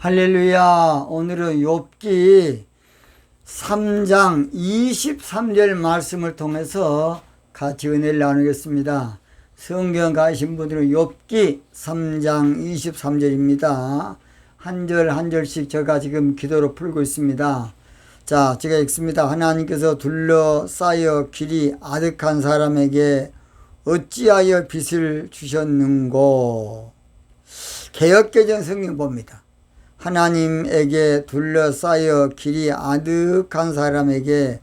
할렐루야. 오늘은 욥기 3장 23절 말씀을 통해서 같이 은혜를 나누겠습니다. 성경 가신 분들은 욥기 3장 23절입니다. 한 절 한 절씩 제가 지금 기도로 풀고 있습니다. 자, 제가 읽습니다. 하나님께서 둘러싸여 길이 아득한 사람에게 어찌하여 빛을 주셨는고. 개역개정 성경 봅니다. 하나님에게 둘러싸여 길이 아득한 사람에게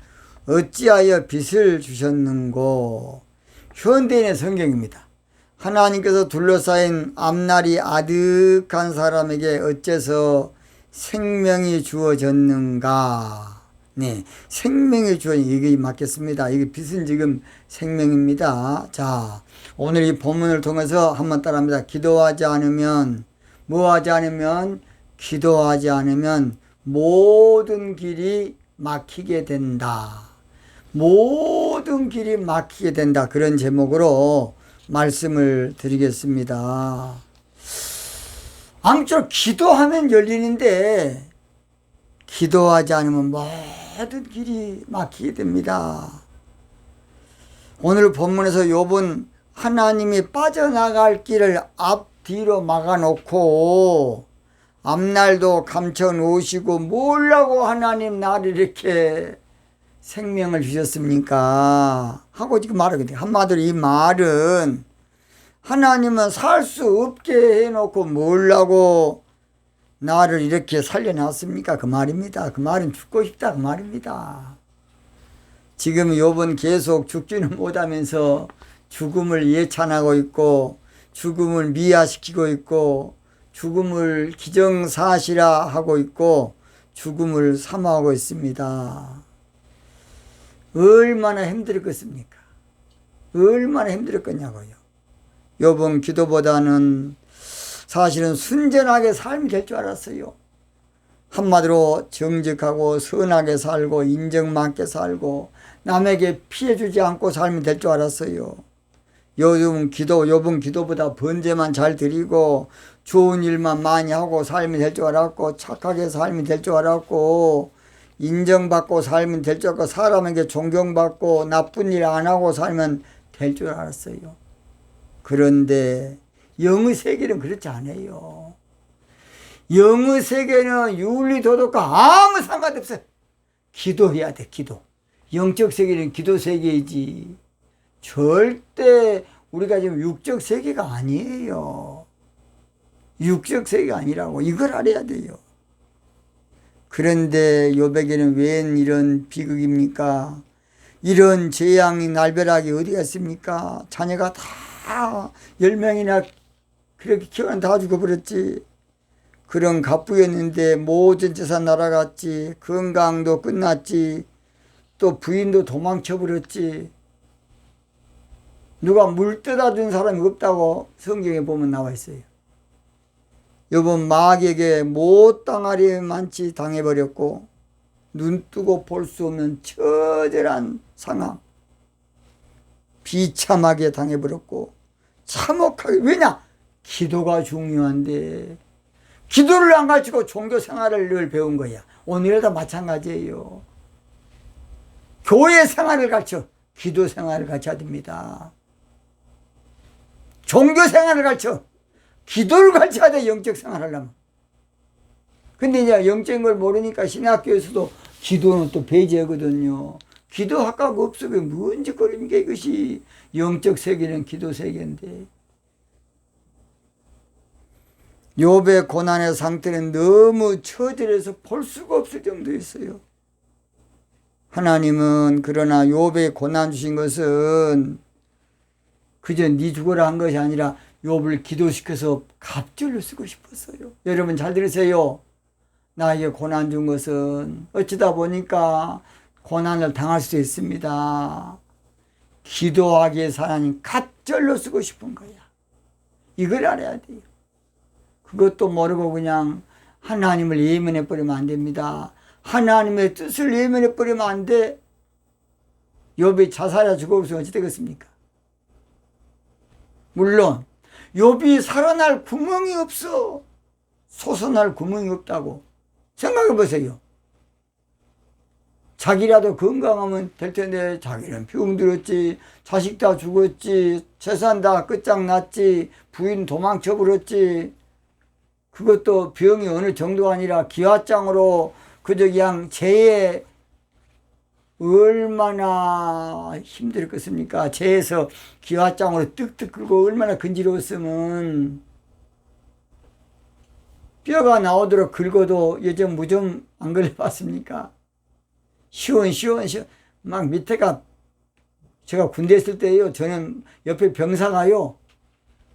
어찌하여 빛을 주셨는고. 현대인의 성경입니다. 하나님께서 둘러싸인 앞날이 아득한 사람에게 어째서 생명이 주어졌는가. 네, 생명이 주어진 이게 맞겠습니다. 이게 빛은 지금 생명입니다. 자, 오늘 이 본문을 통해서 한번 따라합니다. 기도하지 않으면 모든 길이 막히게 된다. 모든 길이 막히게 된다. 그런 제목으로 말씀을 드리겠습니다. 아무쪼록 기도하면 열리는데 기도하지 않으면 모든 길이 막히게 됩니다. 오늘 본문에서 욥은 하나님이 빠져나갈 길을 앞뒤로 막아놓고 앞날도 감춰놓으시고 뭐라고 하나님 나를 이렇게 생명을 주셨습니까? 하고 지금 말하거든요. 한마디로 이 말은 하나님은 살 수 없게 해놓고 뭐라고 나를 이렇게 살려놨습니까? 그 말입니다. 그 말은 죽고 싶다 그 말입니다. 지금 욥은 계속 죽지는 못하면서 죽음을 예찬하고 있고 죽음을 미화시키고 있고 죽음을 기정사실화하고 있고 죽음을 사모하고 있습니다. 얼마나 힘들었겠습니까? 얼마나 힘들었겠냐고요. 욥은 기도보다는 사실은 순전하게 삶이 될 줄 알았어요. 한마디로 정직하고 선하게 살고 인정맞게 살고 남에게 피해주지 않고 삶이 될 줄 알았어요. 욥은 기도보다 번제만 잘 드리고 좋은 일만 많이 하고 삶이 될 줄 알았고 착하게 삶이 될 줄 알았고 인정받고 살면 될 줄 알고 사람에게 존경받고 나쁜 일 안 하고 살면 될 줄 알았어요. 그런데 영의 세계는 그렇지 않아요. 영의 세계는 윤리도덕과 아무 상관이 없어요. 기도해야 돼. 기도. 영적 세계는 기도 세계이지 절대 우리가 지금 육적 세계가 아니에요. 육적 세계가 아니라고 이걸 알아야 돼요. 그런데 욥에게는 웬 이런 비극입니까? 이런 재앙이 날벼락이 어디가 있습니까? 자녀가 다 10명이나 그렇게 키워는 다 죽어버렸지. 그런 갑부였는데 모든 재산 날아갔지. 건강도 끝났지. 또 부인도 도망쳐버렸지. 누가 물 떠다 준 사람이 없다고 성경에 보면 나와 있어요. 욥은 마귀에게 못당하리만치 당해버렸고 눈 뜨고 볼 수 없는 처절한 상황 비참하게 당해버렸고 참혹하게. 왜냐? 기도가 중요한데 기도를 안 가르치고 종교 생활을 늘 배운 거야. 오늘도 마찬가지예요. 교회 생활을 가르쳐 기도 생활을 가르쳐야 됩니다. 종교 생활을 가르쳐 기도를 가르쳐야 돼. 영적 생활을 하려면. 근데 이제 영적인 걸 모르니까 신학교에서도 기도는 또 배제하거든요. 기도 학과가 없으면 뭔 짓거리입니까 이것이. 영적 세계는 기도 세계인데. 욥의 고난의 상태는 너무 처절해서 볼 수가 없을 정도였어요. 하나님은 그러나 욥의 고난 주신 것은 그저 네 죽어라 한 것이 아니라 욥을 기도시켜서 갑절로 쓰고 싶었어요. 여러분 잘 들으세요. 나에게 고난 준 것은 어쩌다 보니까 고난을 당할 수 있습니다. 기도하기 위해서 하나님 갑절로 쓰고 싶은 거야. 이걸 알아야 돼요. 그것도 모르고 그냥 하나님을 예민해 버리면 안 됩니다. 하나님의 뜻을 예민해 버리면 안 돼. 욥이 자살해 죽어버리면 어찌 되겠습니까? 물론 욥이 살아날 구멍이 없어. 솟아날 구멍이 없다고. 생각해 보세요. 자기라도 건강하면 될 텐데 자기는 병들었지, 자식 다 죽었지, 재산 다 끝장났지, 부인 도망쳐 버렸지. 그것도 병이 어느 정도가 아니라 기와장으로 그저 그냥 재해 얼마나 힘들었겠습니까? 재에서 기와장으로 뜩뜩 끓고 얼마나 건지러웠으면 뼈가 나오도록 긁어도 요즘 무좀 안 걸려봤습니까? 시원 막 밑에가 제가 군대 있을 때요, 저는 옆에 병사가요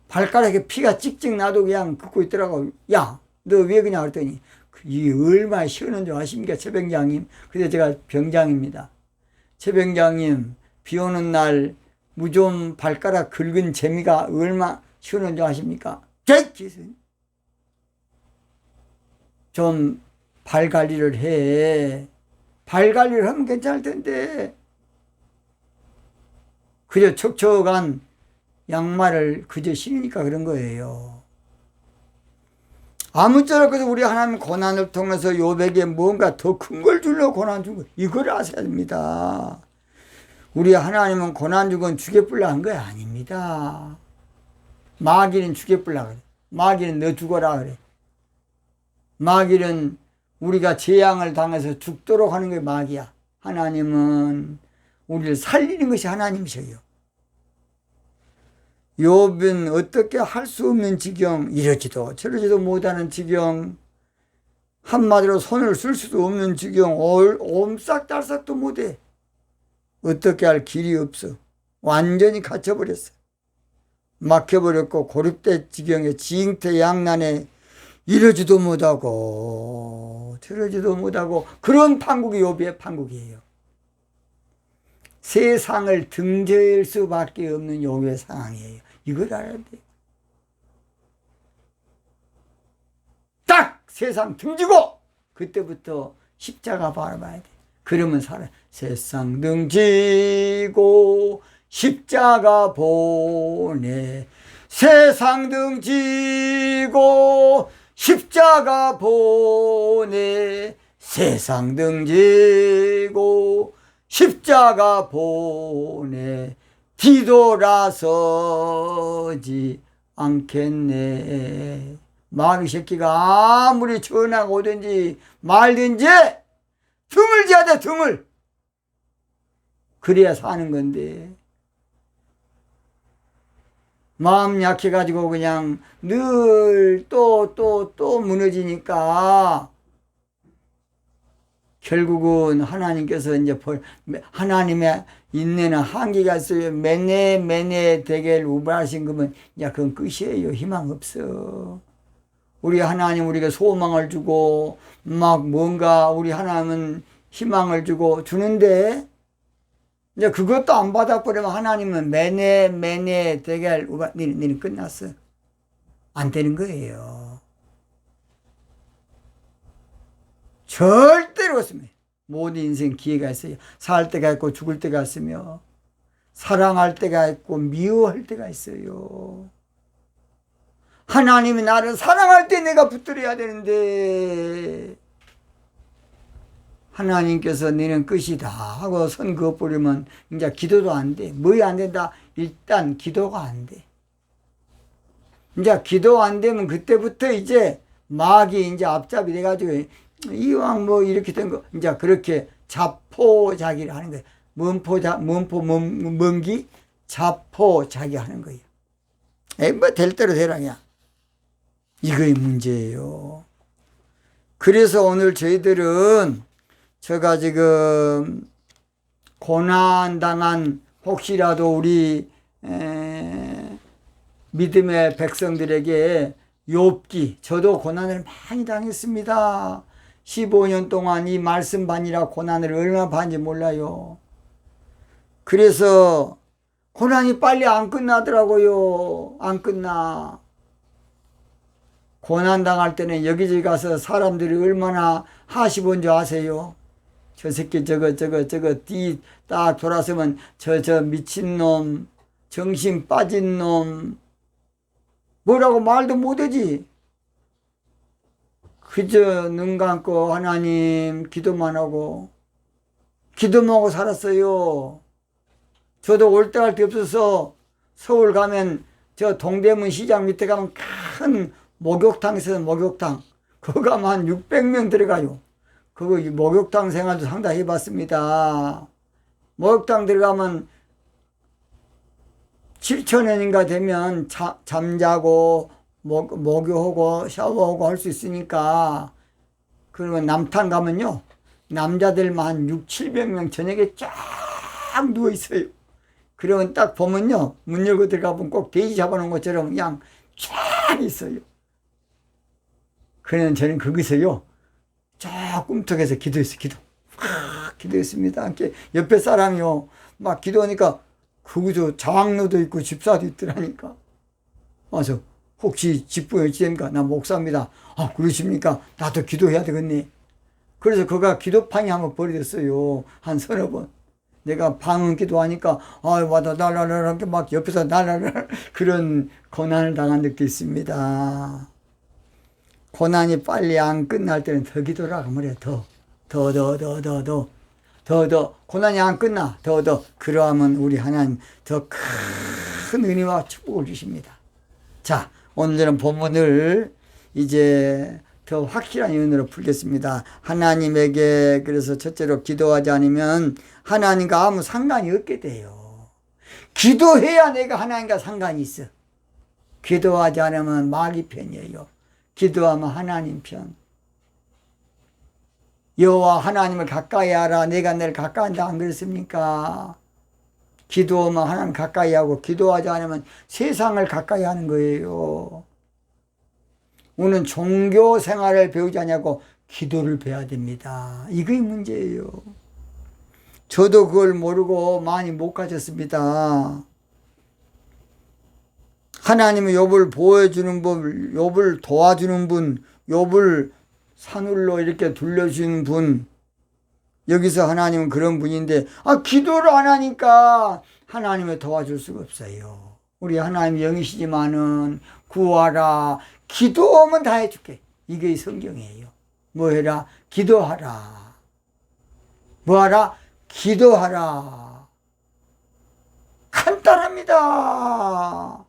발가락에 피가 찍찍 나도 그냥 긋고 있더라고. 야, 너 왜 그냥 그랬더니 이 얼마나 시원한 줄 아십니까, 최 병장님? 그래서 제가 병장입니다. 최 병장님, 비 오는 날 무좀 발가락 긁은 재미가 얼마나 시원한 줄 아십니까? 좀 발 관리를 해. 발 관리를 하면 괜찮을 텐데 그저 척척한 양말을 그저 신으니까 그런 거예요. 아무쪼록 그래서 우리 하나님 고난을 통해서 욥에게 뭔가 더 큰 걸 주려고 고난 준 거, 이걸 아셔야 됩니다. 우리 하나님은 고난 준 건 죽여불라 한 거 아닙니다. 마귀는 죽여불라 그래. 마귀는 너 죽어라 그래. 마귀는 우리가 재앙을 당해서 죽도록 하는 게 마귀야. 하나님은 우리를 살리는 것이 하나님이셔요. 욥은 어떻게 할 수 없는 지경, 이러지도 저러지도 못하는 지경, 한마디로 손을 쓸 수도 없는 지경, 옴싹달싹도 못해. 어떻게 할 길이 없어. 완전히 갇혀버렸어. 막혀버렸고 고립된 지경에 징태양난에 이러지도 못하고 저러지도 못하고 그런 판국이 욥의 판국이에요. 세상을 등질 수밖에 없는 욥의 상황이에요. 이걸 알아야 돼요. 딱 세상 등지고 그때부터 십자가 바라봐야 돼. 그러면 살아. 세상 등지고 십자가 보내. 세상 등지고 십자가 보내. 세상 등지고 십자가 보내. 뒤돌아서지 않겠네. 마귀 새끼가 아무리 전화가 오든지 말든지 등을 져야 돼, 등을. 그래야 사는 건데 마음 약해가지고 그냥 늘 또 무너지니까 결국은 하나님께서 이제 하나님의 인내는 한계가 있어요. 매네 대결 우발하신 거면 이제 그건 끝이에요. 희망 없어. 우리 하나님 우리가 소망을 주고 막 뭔가 우리 하나님은 희망을 주는데 이제 그것도 안 받아버리면 하나님은 매네 대결 우발 너는 끝났어. 안 되는 거예요. 절대로 없습니다. 모든 인생 기회가 있어요. 살 때가 있고 죽을 때가 있으며 사랑할 때가 있고 미워할 때가 있어요. 하나님이 나를 사랑할 때 내가 붙들어야 되는데 하나님께서 너는 끝이다 하고 선 그어버리면 이제 기도도 안 돼. 뭐이 안 된다? 일단 기도가 안 돼. 이제 기도 안 되면 그때부터 이제 마귀 이제 앞잡이 돼가지고 이왕 뭐 이렇게 된 거 이제 그렇게 자포자기를 하는 거예요. 뭔기 자포자기 하는 거예요. 뭐 될 대로 되라 그냥. 이거의 문제예요. 그래서 오늘 저희들은 제가 지금 고난당한 혹시라도 우리 믿음의 백성들에게 욥기, 저도 고난을 많이 당했습니다. 15년 동안 이 말씀 반이라 고난을 얼마나 받는지 몰라요. 그래서 고난이 빨리 안 끝나더라고요. 안 끝나. 고난 당할 때는 여기저기 가서 사람들이 얼마나 하시본 줄 아세요? 저 새끼 저거 뒤 딱 돌아서면 저 미친놈, 정신 빠진 놈, 뭐라고 말도 못하지. 그저 눈 감고 하나님 기도만 하고 살았어요. 저도 올 때 갈 데 없어서 서울 가면 저 동대문 시장 밑에 가면 큰 목욕탕 있어요. 목욕탕. 그거 가면 한 600명 들어가요. 그거 목욕탕 생활도 상당히 해봤습니다. 목욕탕 들어가면 7,000원인가 되면 잠자고 목욕하고 샤워하고 할 수 있으니까. 그러면 남탕 가면요 남자들만 한 600~700명 저녁에 쫙 누워 있어요. 그러면 딱 보면요 문 열고 들어가면 꼭 돼지 잡아놓은 것처럼 그냥 쫙 있어요. 그래서 저는 거기서요 쫙 꿈속에서 기도했어요. 기도했습니다. 옆에 사람이요 막 기도하니까 거기서 장로도 있고 집사도 있더라니까. 와서 혹시 직분이 어찌 됩니까? 나 목사입니다. 아 그러십니까? 나도 기도해야 되겠네. 그래서 그가 기도판이 한번 버려졌어요. 한 서너 번. 내가 방언 기도하니까 와다 날라라 막 옆에서 날라라 그런 고난을 당한 적도 있습니다. 고난이 빨리 안 끝날 때는 더 기도라고 말해요. 더 고난이 안 끝나 더 그러하면 우리 하나님 더 큰 은혜와 축복을 주십니다. 자, 오늘은 본문을 이제 더 확실한 은혜로 풀겠습니다. 하나님에게 그래서 첫째로 기도하지 않으면 하나님과 아무 상관이 없게 돼요. 기도해야 내가 하나님과 상관이 있어. 기도하지 않으면 마귀 편이에요. 기도하면 하나님 편. 여호와 하나님을 가까이 하라 내가 너를 가까이 한다 안 그렇습니까? 기도하면 하나님 가까이 하고 기도하지 않으면 세상을 가까이 하는 거예요. 우리는 종교 생활을 배우지 않냐고 기도를 배워야 됩니다. 이게 문제예요. 저도 그걸 모르고 많이 못 가졌습니다. 하나님은 욥을 보호해주는 법, 욥을 도와주는 분, 욥을 산울로 이렇게 둘러주는 분, 여기서 하나님은 그런 분인데 기도를 안 하니까 하나님을 도와줄 수가 없어요. 우리 하나님 영이시지만은 구하라 기도하면 다 해줄게. 이게 성경이에요. 뭐 해라? 기도하라. 뭐 하라? 기도하라. 간단합니다.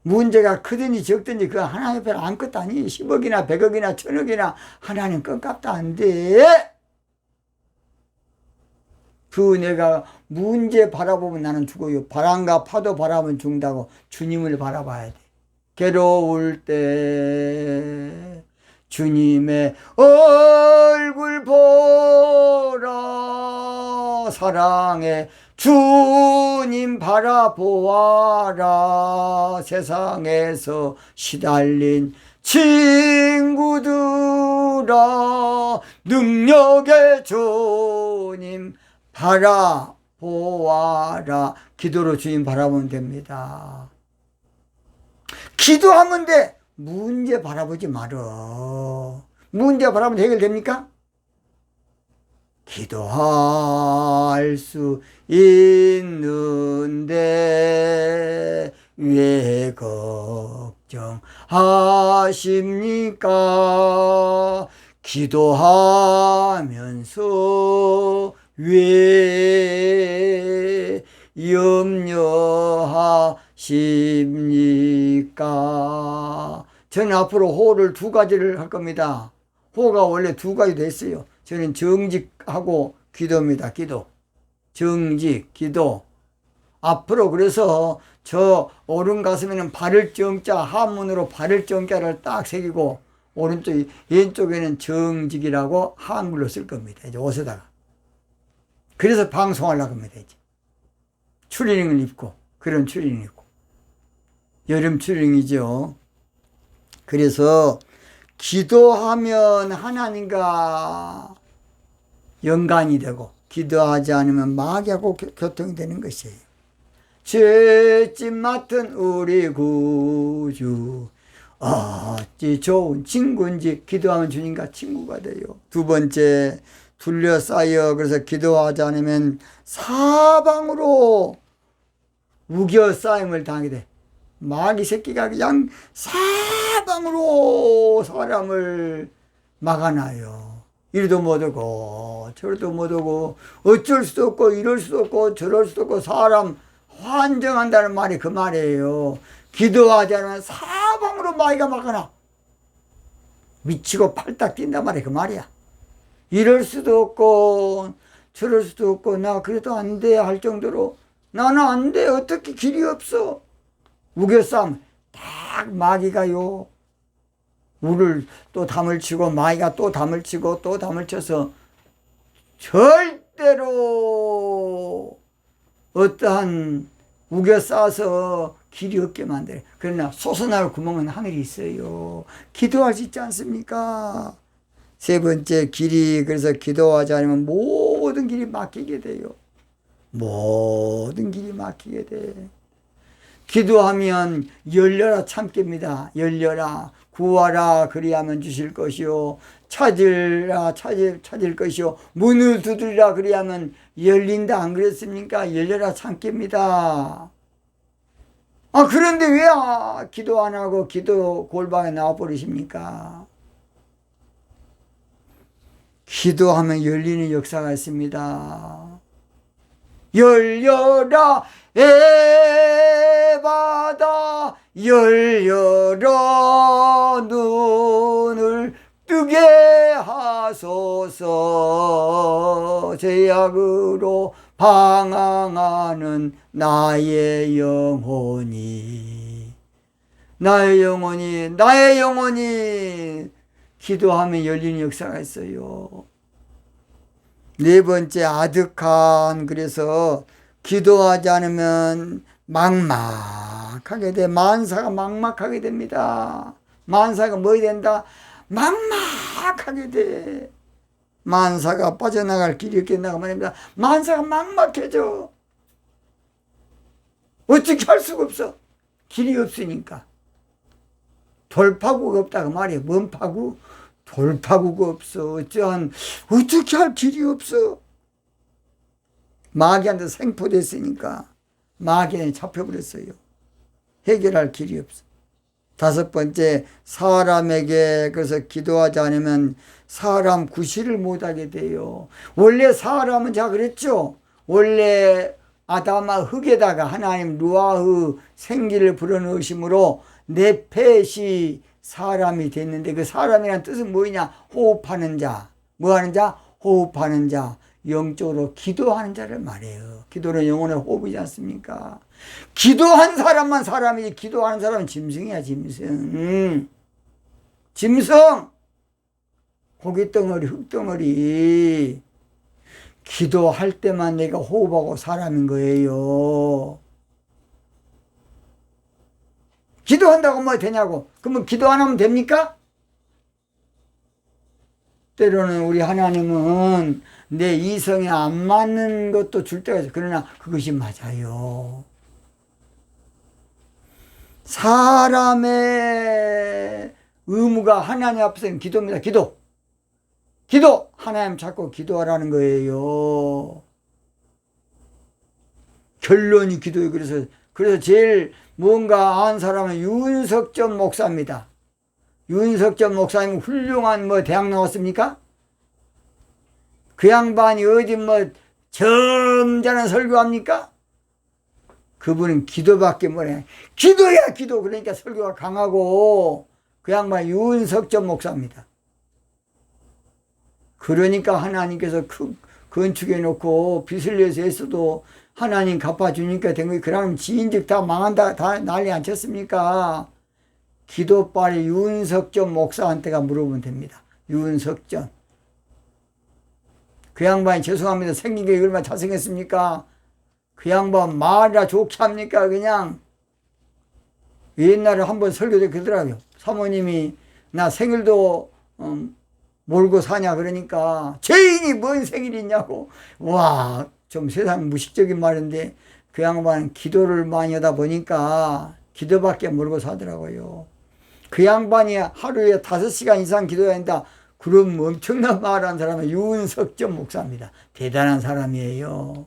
문제가 크든지 적든지 그 하나님 앞에 아무것도 아니에요. 10억이나 100억이나 1000억이나 하나님 껌값도 안 돼. 그 내가 문제 바라보면 나는 죽어요. 바람과 파도 바라보면 죽는다고 주님을 바라봐야 돼. 괴로울 때 주님의 얼굴 보라 사랑해 주님 바라보아라 세상에서 시달린 친구들아 능력의 주님 바라보아라. 기도로 주님 바라보면 됩니다. 기도하면 돼. 문제 바라보지 말어. 문제 바라보면 해결됩니까? 기도할 수 있는데 왜 걱정하십니까? 기도하면서 왜 염려하십니까? 저는 앞으로 호를 2가지를 할 겁니다. 호가 원래 2가지 됐어요. 저는 정직하고 기도입니다. 기도. 정직, 기도. 앞으로 그래서 저 오른 가슴에는 바를 정자, 한문으로 바를 정자를 딱 새기고 오른쪽, 왼쪽에는 정직이라고 한글로 쓸 겁니다. 이제 옷에다가. 그래서 방송하려고 합니다. 이제. 추리닝을 입고, 그런 추리닝을 입고. 여름 추리닝이죠. 그래서 기도하면 하나님과 연관이 되고, 기도하지 않으면 마귀하고 교통이 되는 것이에요. 죄짐 맡은 우리 구주, 어찌 좋은 친구인지. 기도하면 주님과 친구가 돼요. 2번째, 둘러싸여 그래서 기도하지 않으면 사방으로 우겨싸임을 당하게 돼. 마귀 새끼가 그냥 사방으로 사람을 막아놔요. 이리도 못하고 저리도 못하고 어쩔 수도 없고 이럴 수도 없고 저럴 수도 없고 사람 환정한다는 말이 그 말이에요. 기도하지 않으면 사방으로 마귀가 막아놔. 미치고 팔딱 뛴단 말이 그 말이야. 이럴 수도 없고 저럴 수도 없고 나 그래도 안 돼 할 정도로 나는 안 돼 어떻게 길이 없어. 우겨싸움 딱 마귀가요 우를 또 담을 치고 마귀가 또 담을 치고 또 담을 쳐서 절대로 어떠한 우겨싸서 길이 없게 만들어요. 그러나 솟아날 구멍은 하늘이 있어요. 기도할 수 있지 않습니까? 세 번째 길이, 그래서 기도하지 않으면 모든 길이 막히게 돼요. 모든 길이 막히게 돼. 기도하면 열려라 참깨입니다. 열려라 구하라 그리하면 주실 것이요 찾으라 찾을 것이요 문을 두드리라 그리하면 열린다 안 그랬습니까? 열려라 참깨입니다. 그런데 왜 기도 안 하고 기도 골방에 나와 버리십니까? 기도하면 열리는 역사가 있습니다. 열려라 에바다 열려라 눈을 뜨게 하소서 제약으로 방황하는 나의 영혼이 기도하면 열리는 역사가 있어요. 네 번째 아득한, 그래서 기도하지 않으면 막막하게 돼. 만사가 막막하게 됩니다. 만사가 뭐 된다? 막막하게 돼. 만사가 빠져나갈 길이 없게 나가 말입니다. 만사가 막막해져. 어떻게 할 수가 없어. 길이 없으니까. 돌파구가 없다 그 말이에요. 뭔 파구? 돌파구가 없어. 어떻게 할 길이 없어. 마귀한테 생포됐으니까 마귀한테 잡혀버렸어요. 해결할 길이 없어. 다섯 번째, 사람에게, 그래서 기도하지 않으면 사람 구실을 못하게 돼요. 원래 사람은 자 그랬죠. 원래 아담아 흙에다가 하나님 루아흐 생기를 불어넣으심으로 네펫이 사람이 됐는데, 그 사람이란 뜻은 뭐냐? 호흡하는 자. 뭐 하는 자? 호흡하는 자. 영적으로 기도하는 자를 말해요. 기도는 영혼의 호흡이지 않습니까? 기도한 사람만 사람이지 기도하는 사람은 짐승이야, 짐승. 짐승. 고깃덩어리, 흙덩어리. 기도할 때만 내가 호흡하고 사람인 거예요. 기도한다고 뭐 되냐고. 그러면 기도 안 하면 됩니까? 때로는 우리 하나님은 내 이성에 안 맞는 것도 줄 때가 있어요. 그러나 그것이 맞아요. 사람의 의무가 하나님 앞에서는 기도입니다. 기도. 하나님 찾고 기도하라는 거예요. 결론이 기도예요. 그래서 제일 뭔가 안 사람은 윤석전 목사입니다. 윤석전 목사님은 훌륭한 대학 나왔습니까? 그 양반이 어디 점잖은 설교합니까? 그분은 기도밖에 못해. 기도야 기도. 그러니까 설교가 강하고, 그 양반 윤석전 목사입니다. 그러니까 하나님께서 건축해 놓고 빚을 내서 했어도 하나님 갚아주니까 된 거예요. 그러면 지인들 다 망한다, 다 난리 안 쳤습니까? 기도빨이 윤석전 목사한테가 물어보면 됩니다. 윤석전. 그 양반이 죄송합니다. 생긴 게 얼마나 잘생겼습니까? 그 양반 말이라 좋게 합니까? 그냥 옛날에 한번 설교도 그러더라고요. 사모님이 나 생일도 모르고 사냐 그러니까 죄인이 뭔 생일이 있냐고. 와, 좀 세상 무식적인 말인데 그 양반은 기도를 많이 하다 보니까 기도밖에 모르고 사더라고요. 그 양반이 하루에 5시간 이상 기도해야 한다. 그럼 엄청난 말하는 사람은 윤석전 목사입니다. 대단한 사람이에요.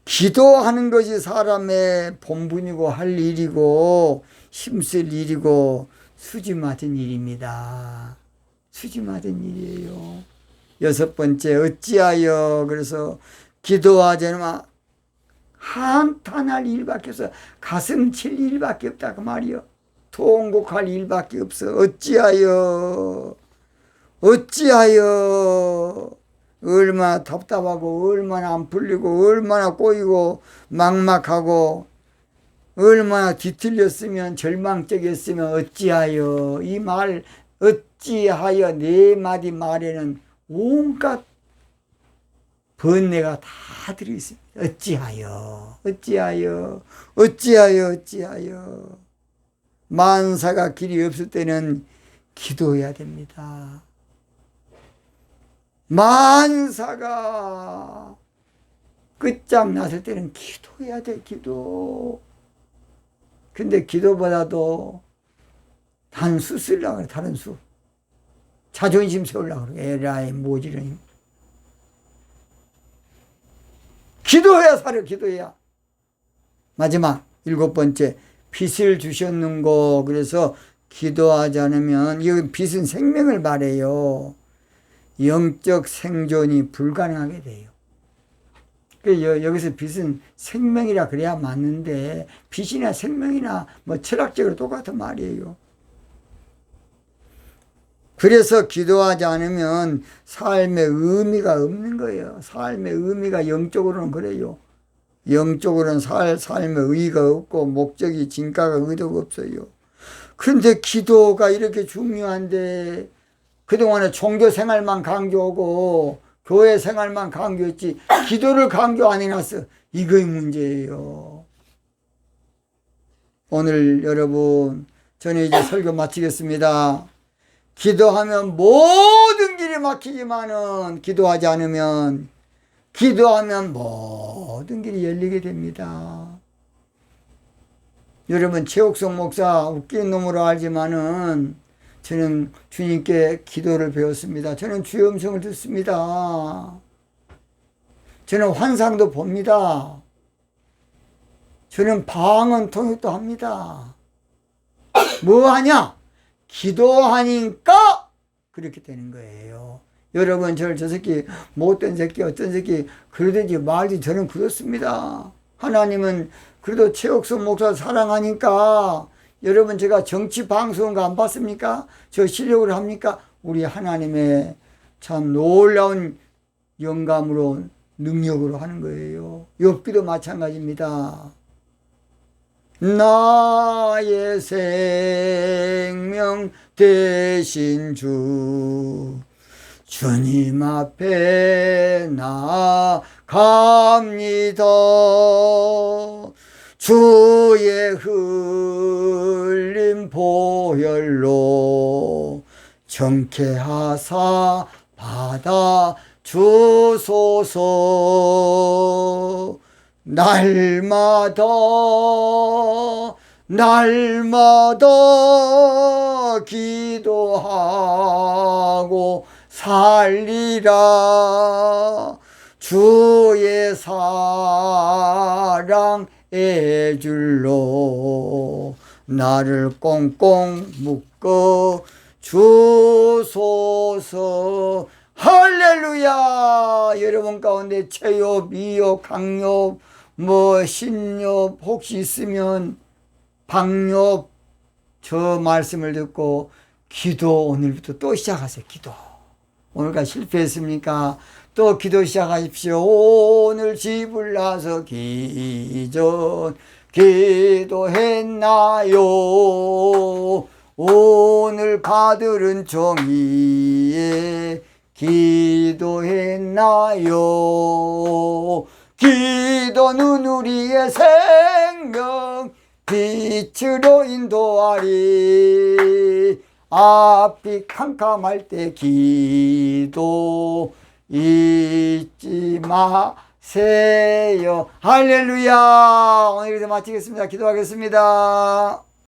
기도하는 것이 사람의 본분이고 할 일이고, 힘쓸 일이고 수지 맞은 일입니다. 수지 맞은 일이에요. 여섯 번째, 어찌하여, 그래서 기도하자마 한탄할 일밖에 없어. 가슴 칠 일밖에 없다 그 말이요. 통곡할 일밖에 없어. 어찌하여 얼마나 답답하고 얼마나 안 풀리고 얼마나 꼬이고 막막하고 얼마나 뒤틀렸으면 절망적이었으면 어찌하여, 이 말 어찌하여 네 마디 말에는 온갖 번뇌가 다 들어있습니다. 어찌하여 만사가 길이 없을 때는 기도해야 됩니다. 만사가 끝장났을 때는 기도해야 돼. 기도. 근데 기도보다도 단수 쓰려고 그래. 다른 수. 자존심 세우려고 그래. 에라이 모지르니. 기도해야 살아. 기도해야. 마지막 일곱 번째, 빚을 주셨는고. 그래서 기도하지 않으면, 이 빚은 생명을 말해요. 영적 생존이 불가능하게 돼요. 여기서 빚은 생명이라 그래야 맞는데, 빚이나 생명이나 뭐 철학적으로 똑같은 말이에요. 그래서 기도하지 않으면 삶의 의미가 없는 거예요. 삶의 의미가 영적으로는 그래요. 영적으로는 삶의 의의가 없고 목적이 진가가 의도가 없어요. 그런데 기도가 이렇게 중요한데 그동안에 종교 생활만 강조하고 교회 생활만 강조했지 기도를 강조 안 해놨어. 이거의 문제예요. 오늘 여러분, 저는 이제 설교 마치겠습니다. 기도하면 모든 길이 막히지만은 기도하지 않으면, 기도하면 모든 길이 열리게 됩니다. 여러분, 최옥성 목사 웃긴 놈으로 알지만은 저는 주님께 기도를 배웠습니다. 저는 주의 음성을 듣습니다. 저는 환상도 봅니다. 저는 방언 통역도 합니다. 뭐 하냐? 기도하니까 그렇게 되는 거예요. 여러분, 저 새끼 못된 새끼 어떤 새끼 그러든지 말지 저는 그렇습니다. 하나님은 그래도 최옥선 목사 사랑하니까, 여러분 제가 정치 방송인 거 안 봤습니까? 저 실력으로 합니까? 우리 하나님의 참 놀라운 영감으로 능력으로 하는 거예요. 욥기도 마찬가지입니다. 나의 생명 되신 주님 앞에 나아갑니다. 주의 흘린 보혈로 정케하사 받아 주소서. 날마다 기도하고 살리라. 주의 사랑 애줄로 나를 꽁꽁 묶어 주소서. 할렐루야. 여러분 가운데 체욕, 미욕, 강욕, 신욕 혹시 있으면 방욕, 저 말씀을 듣고 기도 오늘부터 또 시작하세요. 기도. 오늘까지 실패했습니까? 또 기도 시작하십시오. 오늘 집을 나서 기도했나요? 오늘 가들은 종이에 기도했나요? 기도는 우리의 생명 빛으로 인도하리. 앞이 캄캄할 때 기도 잊지 마세요. 할렐루야. 오늘 여기서 마치겠습니다. 기도하겠습니다.